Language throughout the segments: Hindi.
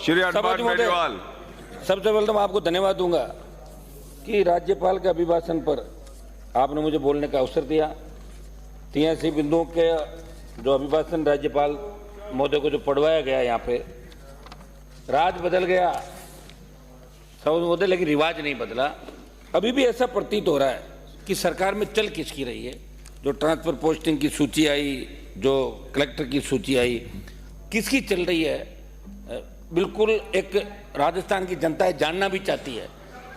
श्री हनुमान मेघवाल। सबसे पहले तो मैं आपको धन्यवाद दूंगा कि राज्यपाल के अभिभाषण पर आपने मुझे बोलने का अवसर दिया। 83 बिंदुओं के जो अभिभाषण राज्यपाल महोदय को जो पढ़वाया गया, यहाँ पे राज बदल गया सब महोदय, लेकिन रिवाज नहीं बदला। अभी भी ऐसा प्रतीत हो रहा है कि सरकार में चल किसकी रही है। जो ट्रांसफर पोस्टिंग की सूची आई, जो कलेक्टर की सूची आई, किसकी चल रही है, बिल्कुल एक राजस्थान की जनता जानना भी चाहती है।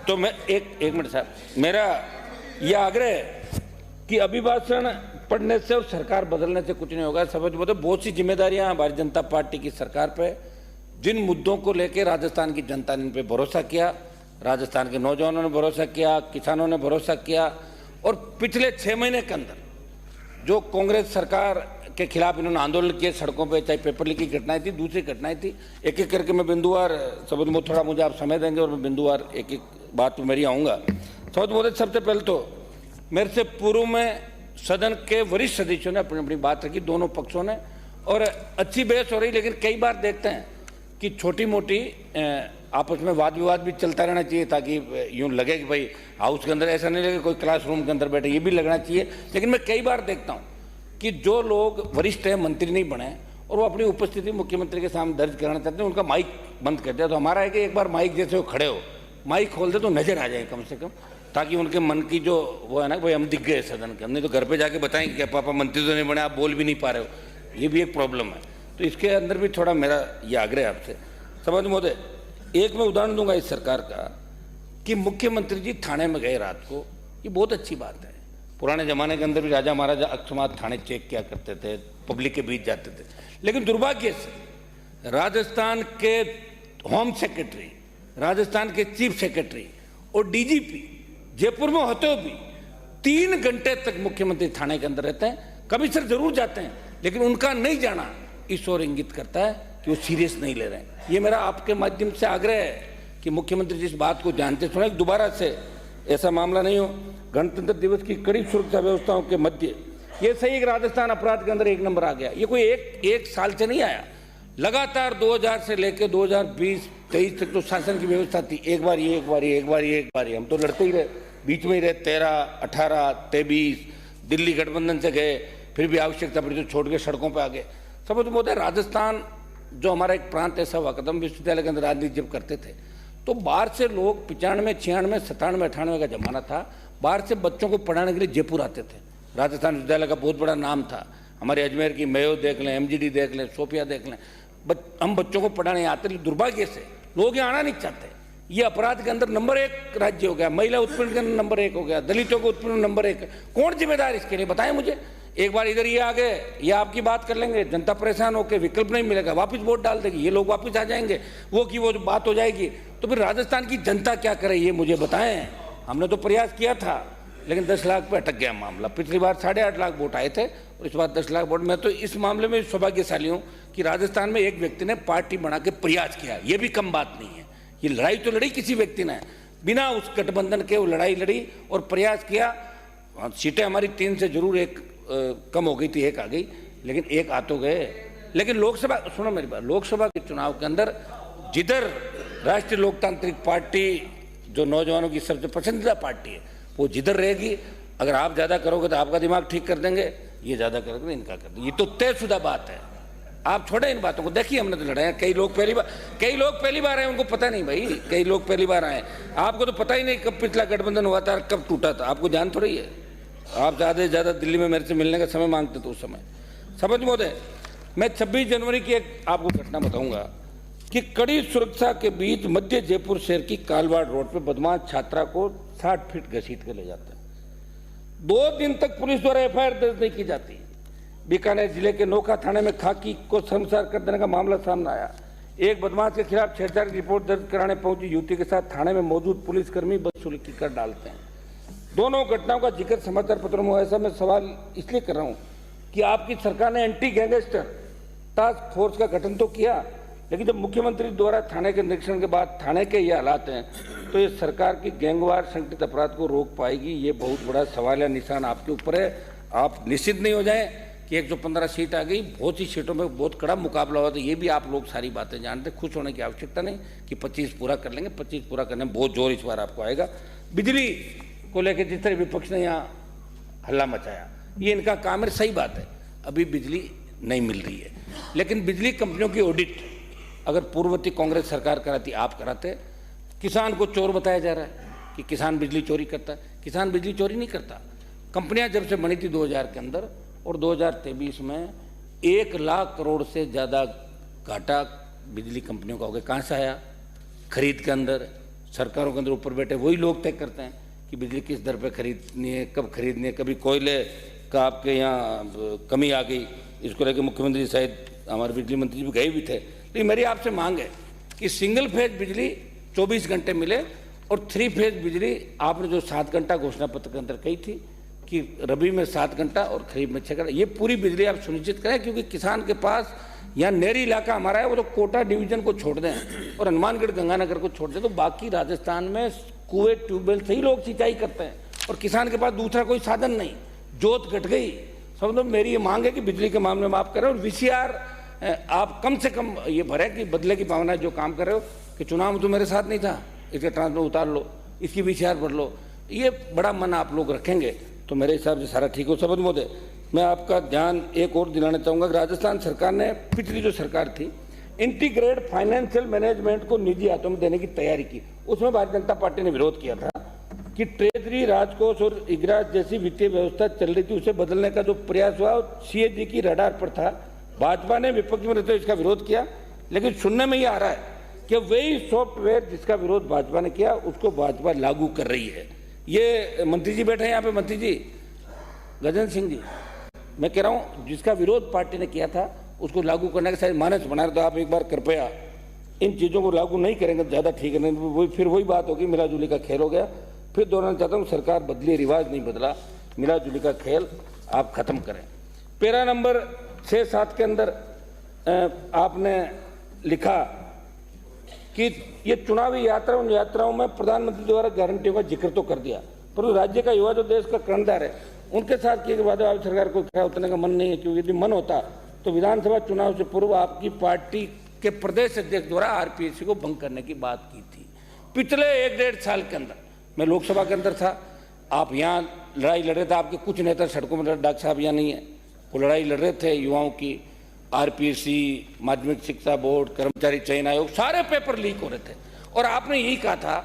तो मैं एक मिनट साहब, मेरा यह आग्रह है कि अभिभाषण पढ़ने से और सरकार बदलने से कुछ नहीं होगा। समझ बोलते बहुत सी जिम्मेदारियां भारतीय जनता पार्टी की सरकार पे, जिन मुद्दों को लेकर राजस्थान की जनता ने इन पे भरोसा किया, राजस्थान के नौजवानों ने भरोसा किया, किसानों ने भरोसा किया, और पिछले 6 महीने के अंदर जो कांग्रेस सरकार के खिलाफ इन्होंने आंदोलन किए सड़कों पे, चाहे पेपर लीक की घटनाएं थी, दूसरी घटनाएं थी, एक एक करके मैं बिंदुवार सबूत में, थोड़ा मुझे आप समय देंगे और मैं बिंदुवार एक एक बात पर मेरी आऊँगा। सबूत मोदी, सबसे पहले तो मेरे से पूर्व में सदन के वरिष्ठ सदस्यों ने अपनी अपनी बात रखी, दोनों पक्षों ने, और अच्छी बहस हो रही। लेकिन कई बार देखते हैं कि छोटी मोटी आपस में वाद विवाद भी चलता रहना चाहिए, ताकि यूँ लगे कि भाई हाउस के अंदर ऐसा नहीं लगे कोई क्लासरूम के अंदर बैठे, ये भी लगना चाहिए। लेकिन मैं कई बार देखता हूँ कि जो लोग वरिष्ठ हैं, मंत्री नहीं बने, और वो अपनी उपस्थिति मुख्यमंत्री के सामने दर्ज कराना चाहते हैं, उनका माइक बंद कर दिया। तो हमारा है कि एक बार माइक जैसे वो खड़े हो, माइक खोल दे तो नजर आ जाए कम से कम, ताकि उनके मन की जो वो है ना, भाई हम दिख गए सदन के, हमने तो घर पे जाके बताएंगे कि पापा मंत्री तो नहीं बने, आप बोल भी नहीं पा रहे हो, ये भी एक प्रॉब्लम है। तो इसके अंदर भी थोड़ा मेरा ये आग्रह है आपसे। समझ महोदय, एक मैं उदाहरण दूंगा इस सरकार का कि मुख्यमंत्री जी थाने में गए रात को, ये बहुत अच्छी बात है। पुराने जमाने के अंदर भी राजा महाराजा अकस्मात थाने चेक किया करते थे, पब्लिक के बीच जाते थे। लेकिन दुर्भाग्य से राजस्थान के होम सेक्रेटरी, राजस्थान के चीफ सेक्रेटरी और डीजीपी जयपुर में होते हुए भी 3 घंटे तक मुख्यमंत्री थाने के अंदर रहते हैं। कमिश्नर जरूर जाते हैं, लेकिन उनका नहीं जाना इस ओर इंगित करता है कि वो सीरियस नहीं ले रहे हैं। ये मेरा आपके माध्यम से आग्रह है कि मुख्यमंत्री जिस बात को जानते सुने, दोबारा से ऐसा मामला नहीं हो। गणतंत्र दिवस की कड़ी सुरक्षा व्यवस्थाओं के मध्य ये सही है कि राजस्थान अपराध के अंदर 1 नंबर आ गया। ये कोई एक साल से नहीं आया, लगातार 2000 से लेकर 2020-23 तक तो शासन की व्यवस्था थी। एक बार ये, एक बार ये, एक बार ये, एक बार ये, हम तो लड़ते ही रहे, बीच में ही रहे। 13, 18, 23 दिल्ली गठबंधन से गए, फिर भी आवश्यकता पड़ी तो छोड़ के सड़कों पर आ गए। समझ मोदी, राजस्थान जो हमारा एक प्रांत ऐसा हुआ, कदम विश्वविद्यालय के अंदर राजनीति जब करते थे तो बाहर से लोग 95, 96, 97, 98 का जमाना था, बाहर से बच्चों को पढ़ाने के लिए जयपुर आते थे। राजस्थान विश्वविद्यालय का बहुत बड़ा नाम था। हमारे अजमेर की मेयो देख लें, MGD देख लें, सोफिया देख लें, हम बच्चों को पढ़ाने आते। दुर्भाग्य से लोग यहाँ आना नहीं चाहते। ये अपराध के अंदर नंबर 1 राज्य हो गया, महिला उत्पीड़न के अंदर नंबर 1 हो गया, दलितों को उत्पीड़न नंबर 1। कौन जिम्मेदार इसके लिए, बताएं मुझे। एक बार इधर ये आ गए, ये आपकी बात कर लेंगे, जनता परेशान होकर विकल्प नहीं मिलेगा, वापस वोट डाल देगी, ये लोग वापस आ जाएंगे, वो की वो बात हो जाएगी। तो फिर राजस्थान की जनता क्या करे, ये मुझे बताएं। हमने तो प्रयास किया था, लेकिन 10 लाख पे अटक गया मामला। पिछली बार 8.5 लाख वोट आए थे और इस बार 10 लाख वोट। मैं तो इस मामले में सौभाग्यशाली हूँ कि राजस्थान में एक व्यक्ति ने पार्टी बना के प्रयास किया, ये भी कम बात नहीं है। ये लड़ाई तो लड़ी किसी व्यक्ति ने, बिना उस गठबंधन के वो लड़ाई लड़ी और प्रयास किया। सीटें हमारी 3 से जरूर 1 कम हो गई थी, 1 आ गई, लेकिन 1 आ तो गए। लेकिन लोकसभा, सुनो मेरी बात, लोकसभा के चुनाव के अंदर जिधर राष्ट्रीय लोकतांत्रिक पार्टी जो नौजवानों की सबसे पसंदीदा पार्टी है, वो जिधर रहेगी, अगर आप ज़्यादा करोगे तो आपका दिमाग ठीक कर देंगे, ये ज़्यादा करोगे तो इनका कर देंगे। ये तो तयशुदा बात है। आप छोड़े इन बातों को, देखिए हमने तो लड़ाया। कई लोग पहली बार आए, उनको पता नहीं भाई, कई लोग पहली बार आए। आपको तो पता ही नहीं कब पिछला गठबंधन हुआ था, कब टूटा था, आपको जान थोड़ी है। आप ज़्यादा से ज़्यादा दिल्ली में मेरे से मिलने का समय मांगते थे उस समय। समझ महोदय, मैं 26 जनवरी की एक आपको घटना बताऊंगा कि कड़ी सुरक्षा के बीच मध्य जयपुर शहर की कालवाड़ रोड पर बदमाश छात्रा को 60 फीट घसीट के ले जाते हैं। 2 दिन तक पुलिस द्वारा FIR दर्ज नहीं की जाती। बीकानेर जिले के नोखा थाने में खाकी को शर्मसार कर देने का मामला सामने आया। एक बदमाश के खिलाफ छेड़छाड़ की रिपोर्ट दर्ज कराने पहुंची युवती के साथ थाने में मौजूद पुलिसकर्मी बदसलूकी कर डालते हैं। दोनों घटनाओं का जिक्र समाचार पत्रों में। ऐसा मैं सवाल इसलिए कर रहा हूं कि आपकी सरकार ने एंटी गैंगस्टर टास्क फोर्स का गठन तो किया, लेकिन जब मुख्यमंत्री द्वारा थाने के निरीक्षण के बाद थाने के ये हालात हैं, तो ये सरकार की गैंगवार संगठित अपराध को रोक पाएगी? ये बहुत बड़ा सवाल या निशान आपके ऊपर है। आप निश्चित नहीं हो जाएं कि 115 सीट आ गई, बहुत सी सीटों में बहुत कड़ा मुकाबला हुआ, तो ये भी आप लोग सारी बातें जानते, खुश होने की आवश्यकता नहीं कि 25 पूरा कर लेंगे। 25 पूरा करने में बहुत जोर इस बार आपको आएगा। बिजली को लेकर जिस तरह विपक्ष ने यहाँ हल्ला मचाया, ये इनका काम है, सही बात है, अभी बिजली नहीं मिल रही है, लेकिन बिजली कंपनियों की ऑडिट अगर पूर्ववर्ती कांग्रेस सरकार कराती, आप कराते। किसान को चोर बताया जा रहा है कि किसान बिजली चोरी करता है। किसान बिजली चोरी नहीं करता। कंपनियां जब से बनी थी 2000 के अंदर और 2023 में 1 लाख करोड़ से ज़्यादा घाटा बिजली कंपनियों का हो गया। कहाँ से आया? खरीद के अंदर, सरकारों के अंदर ऊपर बैठे वही लोग तय करते हैं कि बिजली किस दर पे खरीदनी है, कब खरीदनी है। कभी कोयले का आपके यहाँ कमी आ गई, इसको लेकर मुख्यमंत्री शायद हमारे बिजली मंत्री भी गए भी थे। लेकिन मेरी आपसे मांग है कि सिंगल फेज बिजली 24 घंटे मिले और 3 फेज बिजली आपने जो 7 घंटा घोषणा पत्र के अंदर कही थी कि रबी में 7 घंटा और खरीफ में 6 घंटा, ये पूरी बिजली आप सुनिश्चित करें, क्योंकि किसान के पास यहाँ नहरी इलाका हमारा है, वो तो कोटा डिवीजन को छोड़ दें और हनुमानगढ़ गंगानगर को छोड़ दें, तो बाकी राजस्थान में कुएं ट्यूबवेल से ही लोग सिंचाई करते हैं और किसान के पास दूसरा कोई साधन नहीं। जोत घट गई। समझो मेरी ये मांग है कि बिजली के मामले में आप करें और VCR आप कम से कम ये भरे कि बदले की भावना जो काम कर रहे हो कि चुनाव में तो मेरे साथ नहीं था, इसके ट्रांसफर उतार लो, इसकी VCR भर लो, ये बड़ा मन आप लोग रखेंगे तो मेरे हिसाब से सारा ठीक हो। शपथ महोदय, मैं आपका ध्यान एक और दिलाना चाहूँगा कि राजस्थान सरकार ने, पिछली जो सरकार थी, इंटीग्रेटेड फाइनेंशियल मैनेजमेंट को निजी हाथों में देने की तैयारी की। उसमें भारतीय जनता पार्टी ने विरोध किया था कि ट्रेजरी, राजकोष और इगरा जैसी वित्तीय व्यवस्था चल रही थी, उसे बदलने का जो प्रयास हुआ CAG की रडार पर था। भाजपा ने विपक्ष में रहते हुए इसका विरोध किया, लेकिन सुनने में ये आ रहा है कि वही सॉफ्टवेयर जिसका विरोध भाजपा ने किया उसको भाजपा लागू कर रही है। ये मंत्री जी बैठे हैं यहाँ पे, मंत्री जी गजेंद्र सिंह जी, मैं कह रहा हूँ जिसका विरोध पार्टी ने किया था उसको लागू करने का शायद मानस बना रहे, तो आप एक बार कृपया इन चीज़ों को लागू नहीं करेंगे तो ज़्यादा ठीक है, नहीं वही फिर वही बात होगी, मिलाजुली का खेल हो गया। फिर दोहराना चाहता हूँ, सरकार बदली, रिवाज नहीं बदला, मिलाजुली का खेल आप खत्म करें। पैरा नंबर 6-7 के अंदर आपने लिखा कि ये चुनावी यात्रा, उन यात्राओं में प्रधानमंत्री द्वारा गारंटियों का जिक्र तो कर दिया, परंतु राज्य का युवा जो देश का कर्णधार है उनके साथ किए गए वादे वाली सरकार को खड़ा उतरने का मन नहीं है, क्योंकि यदि मन होता तो विधानसभा चुनाव से पूर्व आपकी पार्टी के प्रदेश अध्यक्ष द्वारा RPSC को भंग करने की बात की थी। पिछले 1-1.5 साल के अंदर मैं लोकसभा के अंदर था, आप यहाँ लड़ाई लड़ रहे थे, आपके कुछ नेता सड़कों में, डॉक्टर साहब यहाँ नहीं है, वो लड़ाई लड़ रहे थे युवाओं की। RPSC, माध्यमिक शिक्षा बोर्ड, कर्मचारी चयन आयोग, सारे पेपर लीक हो रहे थे और आपने यही कहा था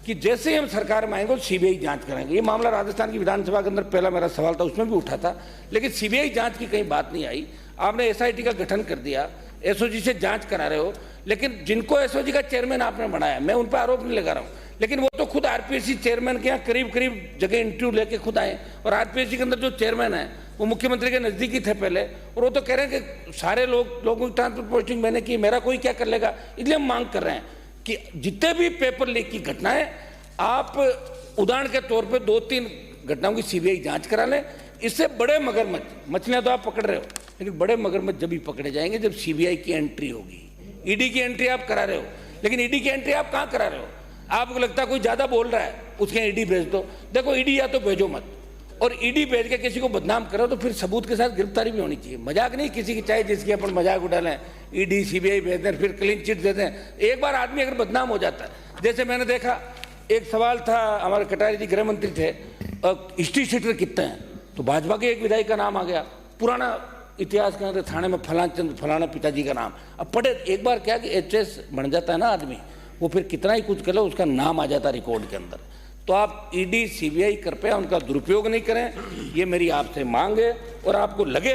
कि जैसे ही हम सरकार में आएंगे CBI जांच करेंगे। ये मामला राजस्थान की विधानसभा के अंदर पहला मेरा सवाल था, उसमें भी उठा था, लेकिन CBI जांच की कहीं बात नहीं आई। आपने SIT का गठन कर दिया, SOG से जांच करा रहे हो, लेकिन जिनको SOG का चेयरमैन आपने बनाया, मैं उन पर आरोप नहीं लगा रहा हूँ, लेकिन वो तो खुद RPSC चेयरमैन के यहाँ करीब करीब जगह इंटरव्यू लेके खुद आए और RPSC के अंदर जो चेयरमैन है वो मुख्यमंत्री के नज़दीकी थे पहले, और वो तो कह रहे हैं कि सारे लोगों की ट्रांसफर पोस्टिंग मैंने की, मेरा कोई क्या कर लेगा। इसलिए हम मांग कर रहे हैं कि जितने भी पेपर लीक की घटनाएं, आप उदाहरण के तौर पे 2-3 घटनाओं की CBI जांच करा लें। इससे बड़े मगरमच्छ, मछलियां तो आप पकड़ रहे हो, लेकिन बड़े मगरमच्छ जब भी पकड़े जाएंगे जब CBI की एंट्री होगी। ED की एंट्री आप करा रहे हो, लेकिन ED की एंट्री आप कहाँ करा रहे हो? आपको लगता है कोई ज़्यादा बोल रहा है उसके ED भेज दो। देखो ED या तो भेजो मत, और ED भेज के किसी को बदनाम करो तो फिर सबूत के साथ गिरफ्तारी भी होनी चाहिए। मजाक नहीं किसी की, चाहे जिसकी अपन मजाक उठा लें, ED CBI भेज दें, फिर क्लीन चिट देते हैं। एक बार आदमी अगर बदनाम हो जाता है, जैसे मैंने देखा एक सवाल था, हमारे कटारी जी गृह मंत्री थे, हिस्ट्री सीटर कितने हैं, तो भाजपा के एक विधायक का नाम आ गया, पुराना इतिहास के अंदर थाने में फलाना पिताजी का नाम। अब पढ़े एक बार क्या कि HS बन जाता है ना आदमी, वो फिर कितना ही कुछ कर लो उसका नाम आ जाता रिकॉर्ड के अंदर। तो आप ED CBI कृपया उनका दुरुपयोग नहीं करें, ये मेरी आपसे मांग है। और आपको लगे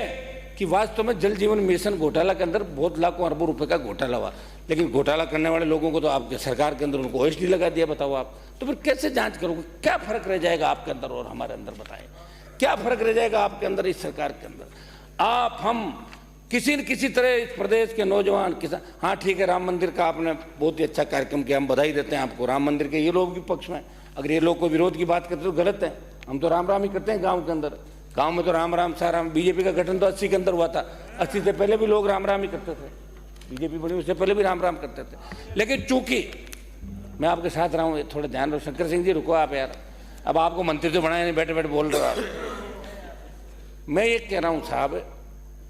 कि वास्तव में जल जीवन मिशन घोटाला के अंदर बहुत लाखों अरबों रुपए का घोटाला हुआ, लेकिन घोटाला करने वाले लोगों को तो आपके सरकार के अंदर उनको OSD लगा दिया, बताओ आप, तो फिर कैसे जांच करोगे? क्या फर्क रह जाएगा आपके अंदर और हमारे अंदर? बताएं क्या फर्क रह जाएगा आपके अंदर, इस सरकार के अंदर? आप हम किसी न किसी तरह इस प्रदेश के नौजवान किसान, हाँ ठीक है, राम मंदिर का आपने बहुत ही अच्छा कार्यक्रम किया, हम बधाई देते हैं आपको राम मंदिर के। ये लोग भी पक्ष में, अगर ये लोग को विरोध की बात करते तो गलत है। हम तो राम राम ही करते हैं गांव के अंदर, गांव में तो राम राम सा राम। बीजेपी का गठन तो 80 के अंदर हुआ था, 80 से पहले भी लोग राम राम ही करते थे, बीजेपी बनी उससे पहले भी राम राम करते थे। लेकिन चूंकि मैं आपके साथ रहा हूँ, थोड़ा ध्यान रखो। शंकर सिंह जी रुको आप यार, अब आपको मंत्री तो बनाया नहीं, बैठे बैठे बोल रहे हो आप। मैं ये कह रहा हूँ साहब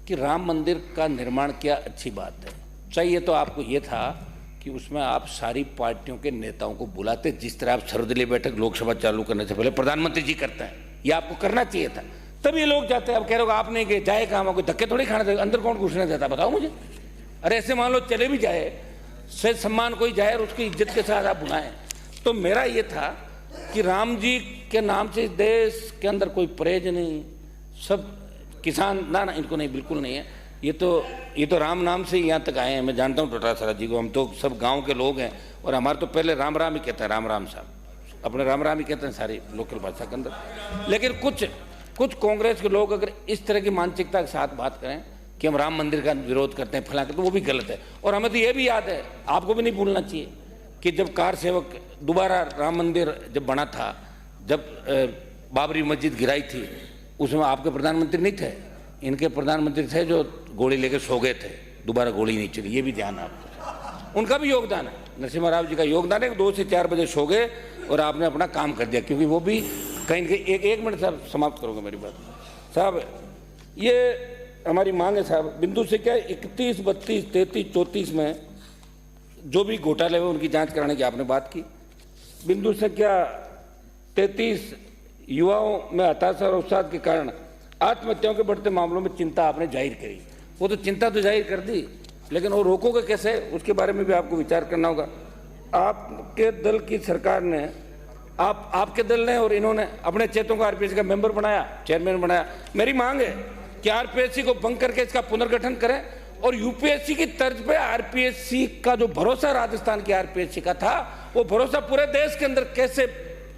कि राम मंदिर का निर्माण किया, अच्छी बात है। चाहिए तो आपको ये था कि उसमें आप सारी पार्टियों के नेताओं को बुलाते, जिस तरह आप सर्वदलीय बैठक लोकसभा चालू करने से पहले प्रधानमंत्री जी करते हैं, ये आपको करना चाहिए था, तब ये लोग जाते हैं। अब कह रहे हो आप नहीं गए, जाए कहाँ, कोई धक्के थोड़ी खाना देगा, अंदर कौन घुसने देता बताओ मुझे। अरे ऐसे मान लो चले भी जाए, से सम्मान कोई जाए और उसकी इज्जत के साथ आप बुलाएं। तो मेरा ये था कि राम जी के नाम से देश के अंदर कोई परहेज नहीं, सब किसान ना इनको नहीं, बिल्कुल नहीं है। ये तो राम नाम से ही यहाँ तक आए हैं। मैं जानता हूँ डोटासरा जी को, हम तो सब गांव के लोग हैं और हमारे तो पहले राम राम ही कहते हैं, राम राम साहब, अपने राम राम ही कहते हैं सारी लोकल भाषा के अंदर। लेकिन कुछ कांग्रेस के लोग अगर इस तरह की मानसिकता के साथ बात करें कि हम राम मंदिर का विरोध करते हैं फला, तो वो भी गलत है। और हमें तो ये भी याद है, आपको भी नहीं भूलना चाहिए कि जब कार सेवक दोबारा राम मंदिर जब बना था, जब बाबरी मस्जिद गिराई थी, उसमें आपके प्रधानमंत्री नहीं थे, इनके प्रधानमंत्री थे जो गोली लेकर सो गए थे, दोबारा गोली नहीं चली। ये भी ध्यान आपको, उनका भी योगदान है, नरसिम्हा राव जी का योगदान है कि 2 से 4 बजे सो गए और आपने अपना काम कर दिया, क्योंकि वो भी कहीं एक मिनट साहब समाप्त करोगे मेरी बात साहब। ये हमारी मांग है साहब, बिंदु से क्या 31, 32, 33, 34 में जो भी घोटाले हुए उनकी जांच कराने की आपने बात की। बिंदु से क्या 33 युवाओं में हताशा और अवसाद के कारण आत्महत्याओं के बढ़ते मामलों में चिंता आपने जाहिर करी। वो तो चिंता तो जाहिर कर दी, लेकिन वो रोकोगे कैसे, उसके बारे में भी आपको विचार करना होगा। आपके दल की सरकार ने, आपके दल ने और इन्होंने अपने चेतों को आरपीएससी का मेंबर बनाया, चेयरमैन बनाया। मेरी मांग है कि आरपीएससी को भंग करके इसका पुनर्गठन करें और यूपीएससी की तर्ज पे आरपीएससी का जो भरोसा राजस्थान की आरपीएससी का था, वो भरोसा पूरे देश के अंदर कैसे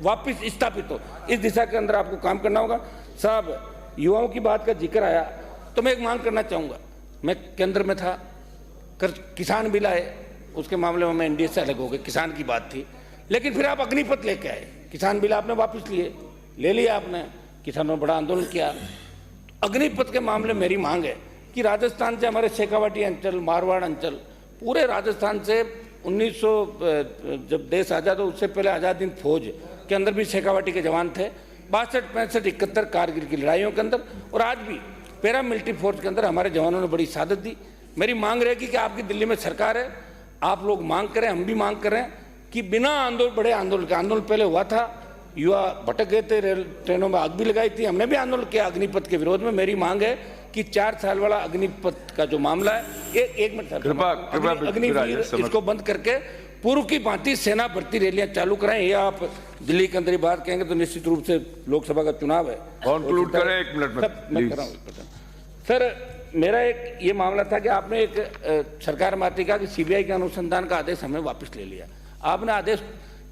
वापस स्थापित हो, इस दिशा के अंदर आपको काम करना होगा साहब। युवाओं की बात का जिक्र आया तो मैं एक मांग करना चाहूँगा। मैं केंद्र में था, किसान बिल आए, उसके मामले में मैं एनडीए से अलग हो गए, किसान की बात थी, लेकिन फिर आप अग्निपथ लेके आए, किसान बिल आपने वापस ले लिया आपने, किसानों ने बड़ा आंदोलन किया। अग्निपथ के मामले में मेरी मांग है कि राजस्थान से हमारे शेखावाटी अंचल, मारवाड़ अंचल, पूरे राजस्थान से 1900 जब देश आज़ाद हो उससे पहले आज़ाद हिंद फौज के अंदर भी शेखावाटी के जवान थे, 62, 65, 71 कारगिल की लड़ाइयों के अंदर, और आज भी पैरा मिलिट्री फोर्स के अंदर हमारे जवानों ने बड़ी शहादत दी। मेरी मांग रहेगी कि आपकी दिल्ली में सरकार है, आप लोग मांग करें, हम भी मांग कर रहे हैं कि बिना बड़े आंदोलन पहले हुआ था, युवा भटक गए थे, रेल ट्रेनों में आग भी लगाई थी, हमने भी आंदोलन किया अग्निपथ के विरोध में। मेरी मांग है कि 4 साल वाला अग्निपथ का जो मामला है, एक मिनट अग्निवीर, इसको बंद करके पूर्व की भांति सेना भर्ती रैलियां चालू कराएं। या आप दिल्ली के अंदर ही बात कहेंगे तो निश्चित रूप से लोकसभा का चुनाव है, कंक्लूड करें 1 मिनट में सर। मेरा एक ये मामला था कि आपने एक सरकार मारती कहा कि सीबीआई के अनुसंधान का आदेश हमने वापस ले लिया। आपने आदेश,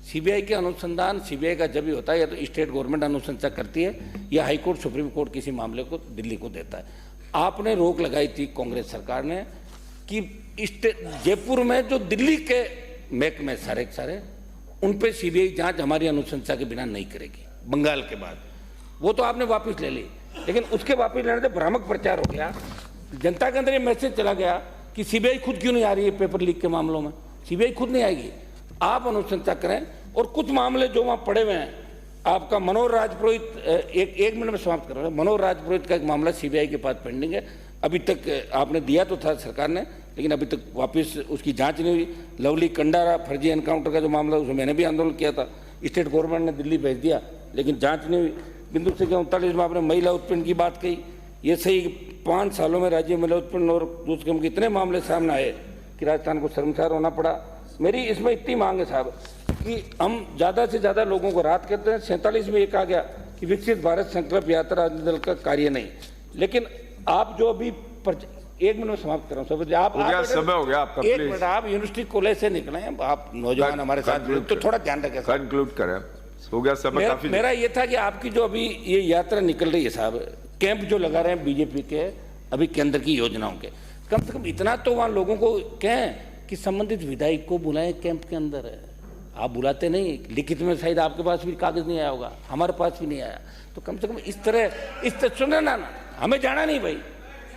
सीबीआई के अनुसंधान, सीबीआई का जब भी होता है या तो स्टेट गवर्नमेंट अनुशंसा करती है या हाई कोर्ट, सुप्रीम कोर्ट किसी मामले को दिल्ली को देता है। आपने रोक लगाई थी कांग्रेस सरकार ने कि जयपुर में जो दिल्ली के महकमे सारे उन पे सीबीआई जांच हमारी अनुशंसा के बिना नहीं करेगी, बंगाल के बाद। वो तो आपने वापस ले ली, लेकिन उसके वापस लेने से भ्रामक प्रचार हो गया, जनता के अंदर ये मैसेज चला गया कि सीबीआई खुद क्यों नहीं आ रही है पेपर लीक के मामलों में, सीबीआई खुद नहीं आएगी, आप अनुशंसा करें। और कुछ मामले जो वहाँ पड़े हुए हैं, आपका मनोहर राजपुरोहित, एक मिनट में समाप्त कर रहा हूँ, मनोहर राजपुरोहित का एक मामला सीबीआई के पास पेंडिंग है, अभी तक आपने दिया तो था सरकार ने, लेकिन अभी तक वापस उसकी जांच नहीं हुई। लवली कंडारा फर्जी एनकाउंटर का जो मामला, उसमें मैंने भी आंदोलन किया था, स्टेट गवर्नमेंट ने दिल्ली भेज दिया, लेकिन जांच नहीं हुई। बिंदु से 39 में आपने महिला उत्पीड़न की बात कही, ये सही 5 सालों में राज्य महिला उत्पीड़न और दुष्कर्म के इतने मामले सामने आए कि राजस्थान को शर्मसार होना पड़ा। मेरी इसमें इतनी मांग है साहब कि हम ज़्यादा से ज़्यादा लोगों को राहत करते हैं। 47 में ये कहा गया कि विकसित भारत संकल्प यात्रा राजनीतिक दल का कार्य नहीं, लेकिन आप जो अभी 1 मिनट में समाप्त कर रहा हूँ सब, आप समय हो गया आपका, 1 मिनट, आप यूनिवर्सिटी कॉलेज से निकले हैं, आप नौजवान हमारे साथ, तो थोड़ा ध्यान रखें, कंक्लूड करें, हो गया समय काफी। मेरा ये था कि आपकी जो अभी ये यात्रा निकल रही है साहब, कैंप जो लगा रहे हैं बीजेपी के अभी केंद्र की योजनाओं के, कम से कम इतना तो वहाँ लोगों को कहें कि संबंधित विधायक को बुलाएं कैंप के अंदर। आप बुलाते नहीं, लिखित में शायद आपके पास भी कागज नहीं आया होगा, हमारे पास भी नहीं आया, तो कम से कम इस तरह सुने ना, हमें जाना नहीं भाई,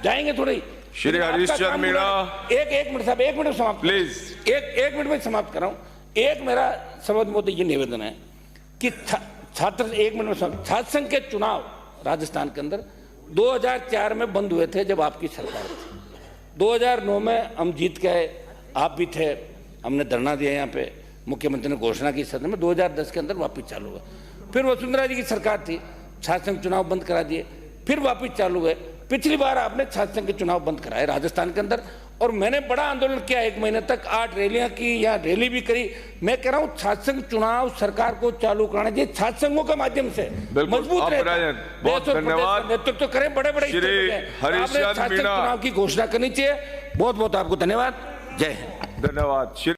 जाएंगे थोड़ी। श्री हरीशचंद्र मीणा, एक मिनट साहब, 1 मिनट समाप्त प्लीज, एक मिनट में समाप्त कर रहा हूँ। एक मेरा सर्वोच्च मोदी ये निवेदन है कि छात्र, 1 मिनट में, छात्र संघ के चुनाव राजस्थान के अंदर 2004 में बंद हुए थे जब आपकी सरकार थी। 2009 में हम जीत के आए, आप भी थे, हमने धरना दिया यहाँ पे, मुख्यमंत्री ने घोषणा की सदन में, 2010 के अंदर वापस चालू हुआ। फिर वसुंधरा जी की सरकार थी, छात्र संघ चुनाव बंद करा दिए, फिर वापस चालू हुए। पिछली बार आपने छात्र संघ के चुनाव बंद कराए राजस्थान के अंदर, और मैंने बड़ा आंदोलन किया, 1 महीने तक 8 रैलियां की, यहाँ रैली भी करी। मैं कह रहा हूँ छात्र संघ चुनाव सरकार को चालू कराना चाहिए, छात्र संघों के माध्यम से मजबूत रहे। बहुत धन्यवाद। नेतृत्व तो करें, बड़े बड़े हरीश चुनाव की घोषणा करनी चाहिए। बहुत बहुत आपको धन्यवाद। जय हिंद। धन्यवाद।